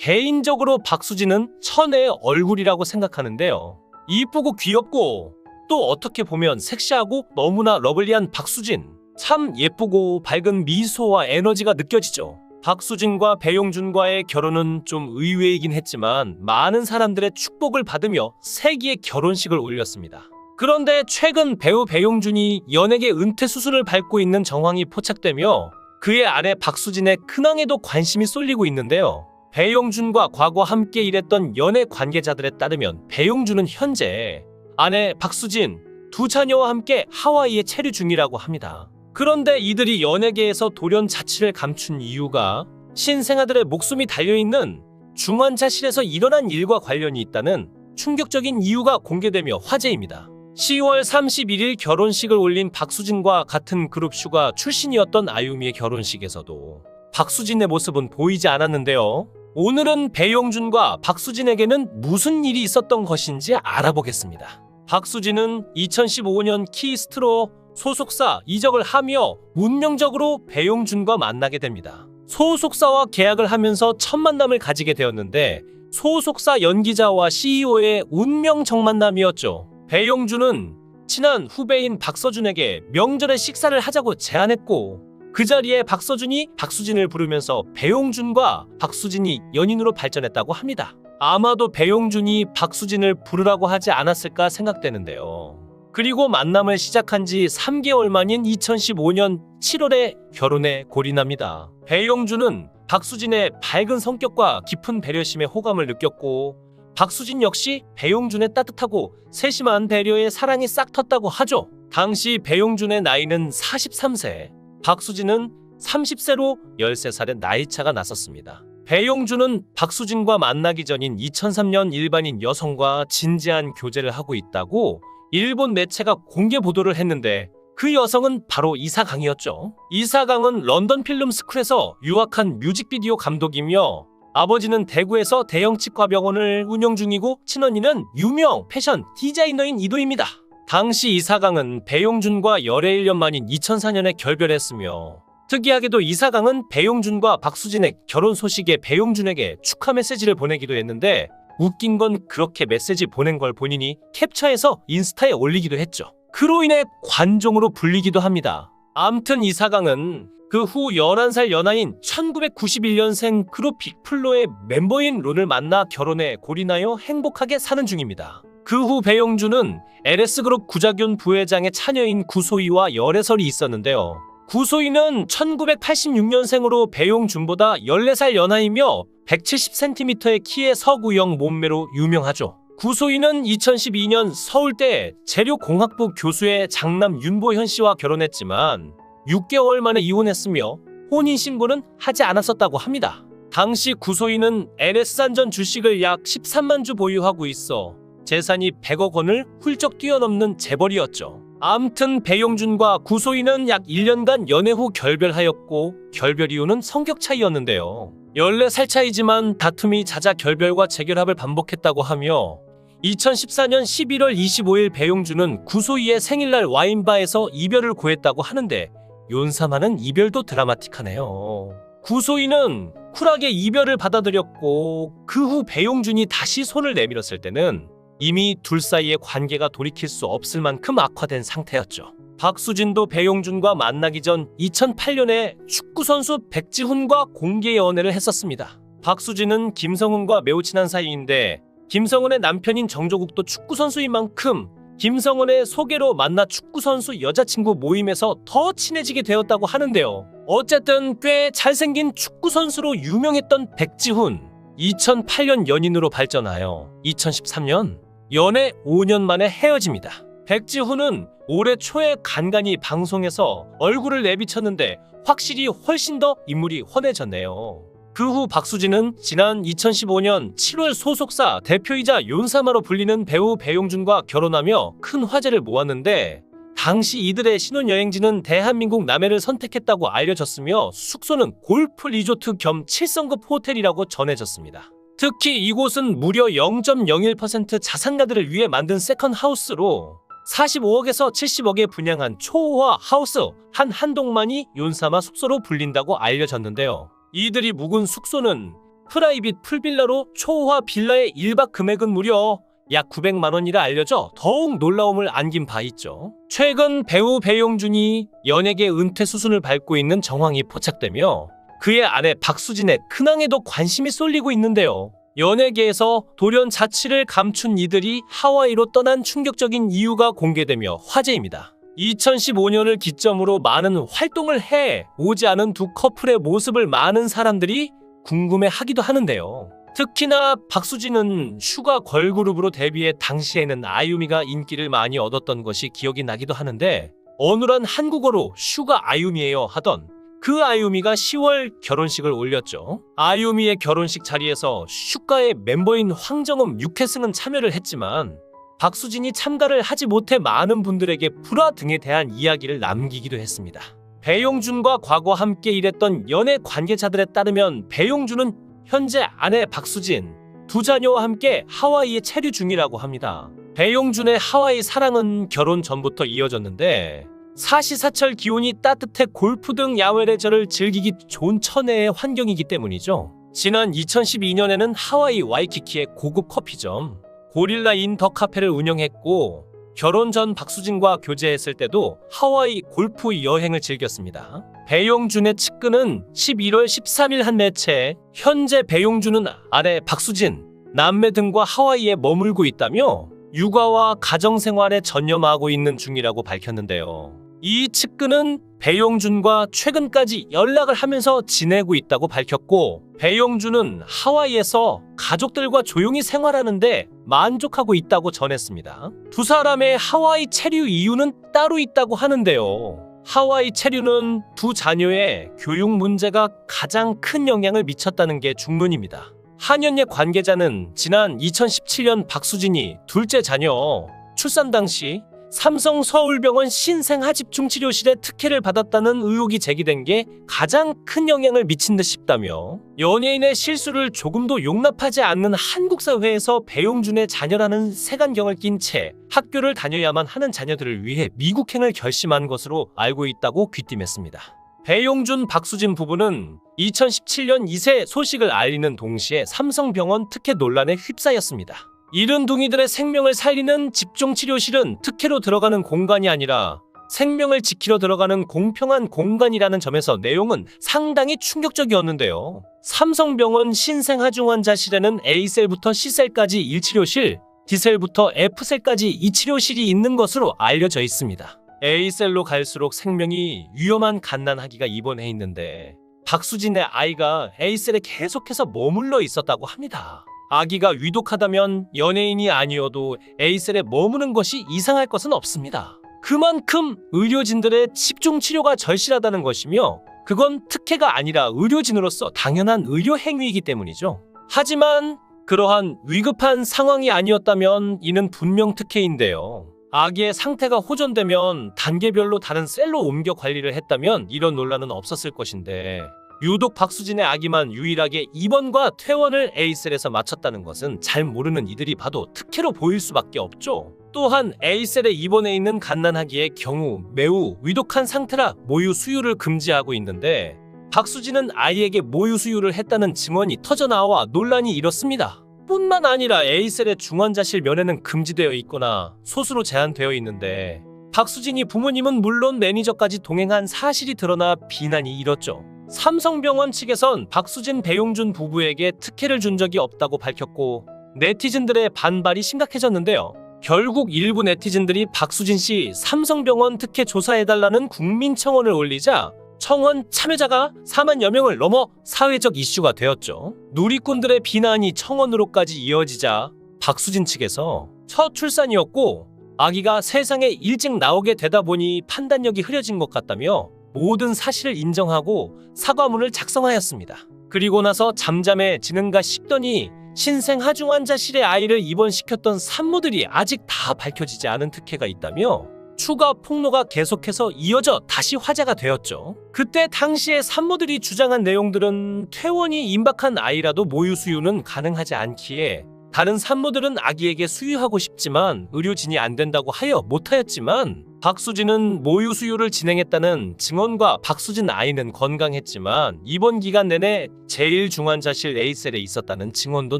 개인적으로 박수진은 천혜의 얼굴이라고 생각하는데요. 이쁘고 귀엽고 또 어떻게 보면 섹시하고 너무나 러블리한 박수진. 참 예쁘고 밝은 미소와 에너지가 느껴지죠. 박수진과 배용준과의 결혼은 좀 의외이긴 했지만 많은 사람들의 축복을 받으며 세기의 결혼식을 올렸습니다. 그런데 최근 배우 배용준이 연예계 은퇴 수순을 밟고 있는 정황이 포착되며 그의 아내 박수진의 근황에도 관심이 쏠리고 있는데요. 배용준과 과거 함께 일했던 연예 관계자들에 따르면 배용준은 현재 아내 박수진, 두 자녀와 함께 하와이에 체류 중이라고 합니다. 그런데 이들이 연예계에서 돌연자치를 감춘 이유가 신생아들의 목숨이 달려있는 중환자실에서 일어난 일과 관련이 있다는 충격적인 이유가 공개되며 화제입니다. 10월 31일 결혼식을 올린 박수진과 같은 그룹 슈가 출신이었던 아유미의 결혼식에서도 박수진의 모습은 보이지 않았는데요. 오늘은 배용준과 박수진에게는 무슨 일이 있었던 것인지 알아보겠습니다. 박수진은 2015년 키스트로 소속사 이적을 하며 운명적으로 배용준과 만나게 됩니다. 소속사와 계약을 하면서 첫 만남을 가지게 되었는데 소속사 연기자와 CEO의 운명 정 만남이었죠. 배용준은 친한 후배인 박서준에게 명절에 식사를 하자고 제안했고 그 자리에 박서준이 박수진을 부르면서 배용준과 박수진이 연인으로 발전했다고 합니다. 아마도 배용준이 박수진을 부르라고 하지 않았을까 생각되는데요. 그리고 만남을 시작한 지 3개월 만인 2015년 7월에 결혼에 골인합니다. 배용준은 박수진의 밝은 성격과 깊은 배려심에 호감을 느꼈고 박수진 역시 배용준의 따뜻하고 세심한 배려에 사랑이 싹 텄다고 하죠. 당시 배용준의 나이는 43세, 박수진은 30세로 13살의 나이차가 났었습니다. 배용준은 박수진과 만나기 전인 2003년 일반인 여성과 진지한 교제를 하고 있다고 일본 매체가 공개 보도를 했는데 그 여성은 바로 이사강이었죠. 이사강은 런던 필름 스쿨에서 유학한 뮤직비디오 감독이며 아버지는 대구에서 대형 치과병원을 운영 중이고 친언니는 유명 패션 디자이너인 이도입니다. 당시 이사강은 배용준과 열애 1년 만인 2004년에 결별했으며 특이하게도 이사강은 배용준과 박수진의 결혼 소식에 배용준에게 축하 메시지를 보내기도 했는데 웃긴 건 그렇게 메시지 보낸 걸 본인이 캡처해서 인스타에 올리기도 했죠. 그로 인해 관종으로 불리기도 합니다. 암튼 이사강은 그 후 11살 연하인 1991년생 그룹 빅플로의 멤버인 론을 만나 결혼에 골인하여 행복하게 사는 중입니다. 그 후 배용준은 LS그룹 구자균 부회장의 차녀인 구소희와 열애설이 있었는데요. 구소희는 1986년생으로 배용준보다 14살 연하이며 170cm의 키의 서구형 몸매로 유명하죠. 구소희는 2012년 서울대 재료공학부 교수의 장남 윤보현 씨와 결혼했지만 6개월 만에 이혼했으며 혼인신고는 하지 않았었다고 합니다. 당시 구소희는 NS산전 주식을 약 13만 주 보유하고 있어 재산이 100억 원을 훌쩍 뛰어넘는 재벌이었죠. 암튼 배용준과 구소희는 약 1년간 연애 후 결별하였고 결별 이유는 성격 차이였는데요. 14살 차이지만 다툼이 잦아 결별과 재결합을 반복했다고 하며 2014년 11월 25일 배용준은 구소희의 생일날 와인바에서 이별을 고했다고 하는데 윤사마는 이별도 드라마틱하네요. 구소희는 쿨하게 이별을 받아들였고 그 후 배용준이 다시 손을 내밀었을 때는 이미 둘 사이의 관계가 돌이킬 수 없을 만큼 악화된 상태였죠. 박수진도 배용준과 만나기 전 2008년에 축구선수 백지훈과 공개 연애를 했었습니다. 박수진은 김성훈과 매우 친한 사이인데 김성훈의 남편인 정조국도 축구선수인 만큼 김성훈의 소개로 만나 축구선수 여자친구 모임에서 더 친해지게 되었다고 하는데요. 어쨌든 꽤 잘생긴 축구선수로 유명했던 백지훈 2008년 연인으로 발전하여 2013년 연애 5년 만에 헤어집니다. 백지훈은 올해 초에 간간히 방송에서 얼굴을 내비쳤는데 확실히 훨씬 더 인물이 훤해졌네요. 그 후 박수진은 지난 2015년 7월 소속사 대표이자 윤사마로 불리는 배우 배용준과 결혼하며 큰 화제를 모았는데 당시 이들의 신혼여행지는 대한민국 남해를 선택했다고 알려졌으며 숙소는 골프 리조트 겸 7성급 호텔이라고 전해졌습니다. 특히 이곳은 무려 0.01% 자산가들을 위해 만든 세컨하우스로 45억에서 70억에 분양한 초호화 하우스 한 동만이 윤사마 숙소로 불린다고 알려졌는데요. 이들이 묵은 숙소는 프라이빗 풀빌라로 초호화 빌라의 1박 금액은 무려 약 900만 원이라 알려져 더욱 놀라움을 안긴 바 있죠. 최근 배우 배용준이 연예계 은퇴 수순을 밟고 있는 정황이 포착되며 그의 아내 박수진의 근황에도 관심이 쏠리고 있는데요. 연예계에서 돌연 자취를 감춘 이들이 하와이로 떠난 충격적인 이유가 공개되며 화제입니다. 2015년을 기점으로 많은 활동을 해 오지 않은 두 커플의 모습을 많은 사람들이 궁금해하기도 하는데요. 특히나 박수진은 슈가 걸그룹으로 데뷔해 당시에는 아유미가 인기를 많이 얻었던 것이 기억이 나기도 하는데 어눌한 한국어로 슈가 아유미예요 하던 그 아유미가 10월 결혼식을 올렸죠. 아유미의 결혼식 자리에서 슈가의 멤버인 황정음, 육혜승은 참여를 했지만 박수진이 참가를 하지 못해 많은 분들에게 불화 등에 대한 이야기를 남기기도 했습니다. 배용준과 과거 함께 일했던 연예 관계자들에 따르면 배용준은 현재 아내 박수진, 두 자녀와 함께 하와이에 체류 중이라고 합니다. 배용준의 하와이 사랑은 결혼 전부터 이어졌는데 사시사철 기온이 따뜻해 골프 등 야외 레저를 즐기기 좋은 천혜의 환경이기 때문이죠. 지난 2012년에는 하와이 와이키키의 고급 커피점 고릴라 인 더 카페를 운영했고 결혼 전 박수진과 교제했을 때도 하와이 골프 여행을 즐겼습니다. 배용준의 측근은 11월 13일 한 매체에 현재 배용준은 아내 박수진, 남매 등과 하와이에 머물고 있다며 육아와 가정생활에 전념하고 있는 중이라고 밝혔는데요. 이 측근은 배용준과 최근까지 연락을 하면서 지내고 있다고 밝혔고 배용준은 하와이에서 가족들과 조용히 생활하는데 만족하고 있다고 전했습니다. 두 사람의 하와이 체류 이유는 따로 있다고 하는데요. 하와이 체류는 두 자녀의 교육 문제가 가장 큰 영향을 미쳤다는 게 중론입니다. 한연예 관계자는 지난 2017년 박수진이 둘째 자녀 출산 당시 삼성 서울병원 신생아집중치료실에 특혜를 받았다는 의혹이 제기된 게 가장 큰 영향을 미친 듯 싶다며 연예인의 실수를 조금도 용납하지 않는 한국 사회에서 배용준의 자녀라는 색안경을 낀 채 학교를 다녀야만 하는 자녀들을 위해 미국행을 결심한 것으로 알고 있다고 귀띔했습니다. 배용준 박수진 부부는 2017년 2세 소식을 알리는 동시에 삼성병원 특혜 논란에 휩싸였습니다. 이른둥이들의 생명을 살리는 집중치료실은 특혜로 들어가는 공간이 아니라 생명을 지키러 들어가는 공평한 공간이라는 점에서 내용은 상당히 충격적이었는데요. 삼성병원 신생아중환자실에는 A셀부터 C셀까지 1치료실, D셀부터 F셀까지 2치료실이 있는 것으로 알려져 있습니다. A셀로 갈수록 생명이 위험한 갓난아기가 입원해 있는데 박수진의 아이가 A셀에 계속해서 머물러 있었다고 합니다. 아기가 위독하다면 연예인이 아니어도 A셀에 머무는 것이 이상할 것은 없습니다. 그만큼 의료진들의 집중치료가 절실하다는 것이며 그건 특혜가 아니라 의료진으로서 당연한 의료 행위이기 때문이죠. 하지만 그러한 위급한 상황이 아니었다면 이는 분명 특혜인데요. 아기의 상태가 호전되면 단계별로 다른 셀로 옮겨 관리를 했다면 이런 논란은 없었을 것인데 유독 박수진의 아기만 유일하게 입원과 퇴원을 A셀에서 마쳤다는 것은 잘 모르는 이들이 봐도 특혜로 보일 수밖에 없죠. 또한 A셀에 입원해 있는 갓난아기의 경우 매우 위독한 상태라 모유 수유를 금지하고 있는데 박수진은 아이에게 모유 수유를 했다는 증언이 터져나와 논란이 일었습니다. 뿐만 아니라 A셀의 중환자실 면회는 금지되어 있거나 소수로 제한되어 있는데 박수진이 부모님은 물론 매니저까지 동행한 사실이 드러나 비난이 일었죠. 삼성병원 측에선 박수진 배용준 부부에게 특혜를 준 적이 없다고 밝혔고 네티즌들의 반발이 심각해졌는데요. 결국 일부 네티즌들이 박수진 씨 삼성병원 특혜 조사해달라는 국민청원을 올리자 청원 참여자가 4만여 명을 넘어 사회적 이슈가 되었죠. 누리꾼들의 비난이 청원으로까지 이어지자 박수진 측에서 첫 출산이었고 아기가 세상에 일찍 나오게 되다 보니 판단력이 흐려진 것 같다며 모든 사실을 인정하고 사과문을 작성하였습니다. 그리고 나서 잠잠해지는가 싶더니 신생아중환자실에 아이를 입원시켰던 산모들이 아직 다 밝혀지지 않은 특혜가 있다며 추가 폭로가 계속해서 이어져 다시 화제가 되었죠. 그때 당시에 산모들이 주장한 내용들은 퇴원이 임박한 아이라도 모유 수유는 가능하지 않기에 다른 산모들은 아기에게 수유하고 싶지만 의료진이 안 된다고 하여 못하였지만 박수진은 모유 수유를 진행했다는 증언과 박수진 아이는 건강했지만 입원 기간 내내 제1중환자실 A셀에 있었다는 증언도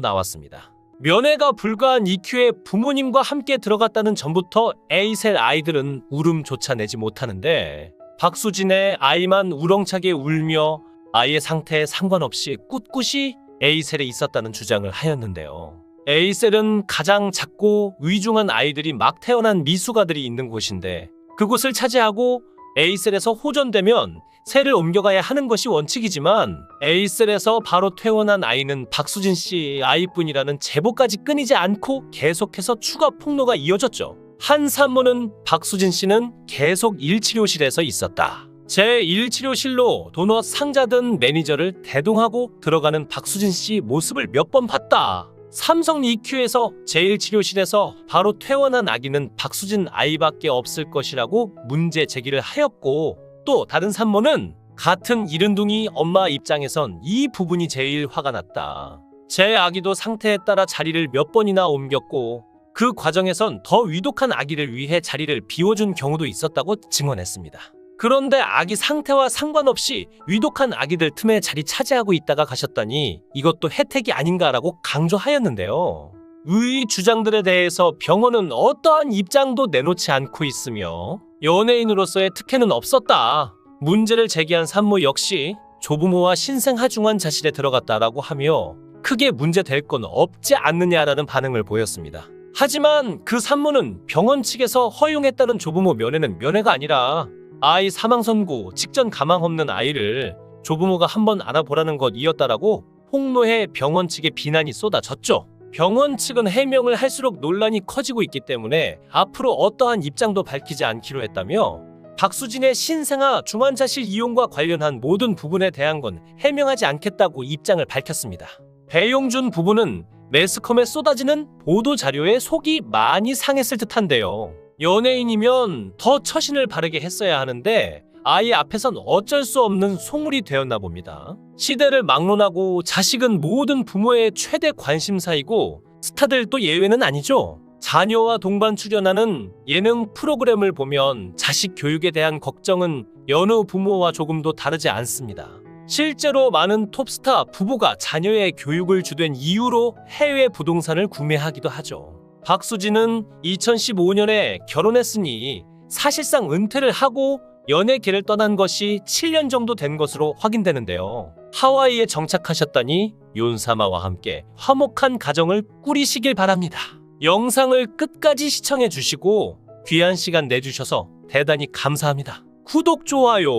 나왔습니다. 면회가 불가한 이큐의 부모님과 함께 들어갔다는 전부터 A셀 아이들은 울음조차 내지 못하는데 박수진의 아이만 우렁차게 울며 아이의 상태에 상관없이 꿋꿋이 A셀에 있었다는 주장을 하였는데요. A셀은 가장 작고 위중한 아이들이 막 태어난 미숙아들이 있는 곳인데 그곳을 차지하고 A셀에서 호전되면 셀을 옮겨가야 하는 것이 원칙이지만 A셀에서 바로 퇴원한 아이는 박수진 씨 아이뿐이라는 제보까지 끊이지 않고 계속해서 추가 폭로가 이어졌죠. 한 산모는 박수진 씨는 계속 1치료실에서 있었다. 제1치료실로 도넛 상자 든 매니저를 대동하고 들어가는 박수진 씨 모습을 몇 번 봤다. 삼성 이큐에서 제1치료실에서 바로 퇴원한 아기는 박수진 아이밖에 없을 것이라고 문제 제기를 하였고 또 다른 산모는 같은 이른둥이 엄마 입장에선 이 부분이 제일 화가 났다. 제 아기도 상태에 따라 자리를 몇 번이나 옮겼고 그 과정에선 더 위독한 아기를 위해 자리를 비워준 경우도 있었다고 증언했습니다. 그런데 아기 상태와 상관없이 위독한 아기들 틈에 자리 차지하고 있다가 가셨다니 이것도 혜택이 아닌가라고 강조하였는데요. 의 주장들에 대해서 병원은 어떠한 입장도 내놓지 않고 있으며 연예인으로서의 특혜는 없었다. 문제를 제기한 산모 역시 조부모와 신생하중환자실에 들어갔다라고 하며 크게 문제될 건 없지 않느냐라는 반응을 보였습니다. 하지만 그 산모는 병원 측에서 허용했다는 조부모 면회는 면회가 아니라 아이 사망 선고 직전 가망 없는 아이를 조부모가 한번 알아보라는 것이었다라고 폭로해 병원 측에 비난이 쏟아졌죠. 병원 측은 해명을 할수록 논란이 커지고 있기 때문에 앞으로 어떠한 입장도 밝히지 않기로 했다며 박수진의 신생아 중환자실 이용과 관련한 모든 부분에 대한 건 해명하지 않겠다고 입장을 밝혔습니다. 배용준 부부는 매스컴에 쏟아지는 보도 자료에 속이 많이 상했을 듯한데요. 연예인이면 더 처신을 바르게 했어야 하는데 아이 앞에선 어쩔 수 없는 속물이 되었나 봅니다. 시대를 막론하고 자식은 모든 부모의 최대 관심사이고 스타들도 예외는 아니죠. 자녀와 동반 출연하는 예능 프로그램을 보면 자식 교육에 대한 걱정은 여느 부모와 조금도 다르지 않습니다. 실제로 많은 톱스타 부부가 자녀의 교육을 주된 이유로 해외 부동산을 구매하기도 하죠. 박수진은 2015년에 결혼했으니 사실상 은퇴를 하고 연예계를 떠난 것이 7년 정도 된 것으로 확인되는데요. 하와이에 정착하셨다니 윤사마와 함께 화목한 가정을 꾸리시길 바랍니다. 영상을 끝까지 시청해 주시고 귀한 시간 내주셔서 대단히 감사합니다. 구독, 좋아요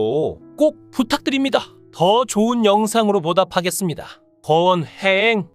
꼭 부탁드립니다. 더 좋은 영상으로 보답하겠습니다. 권행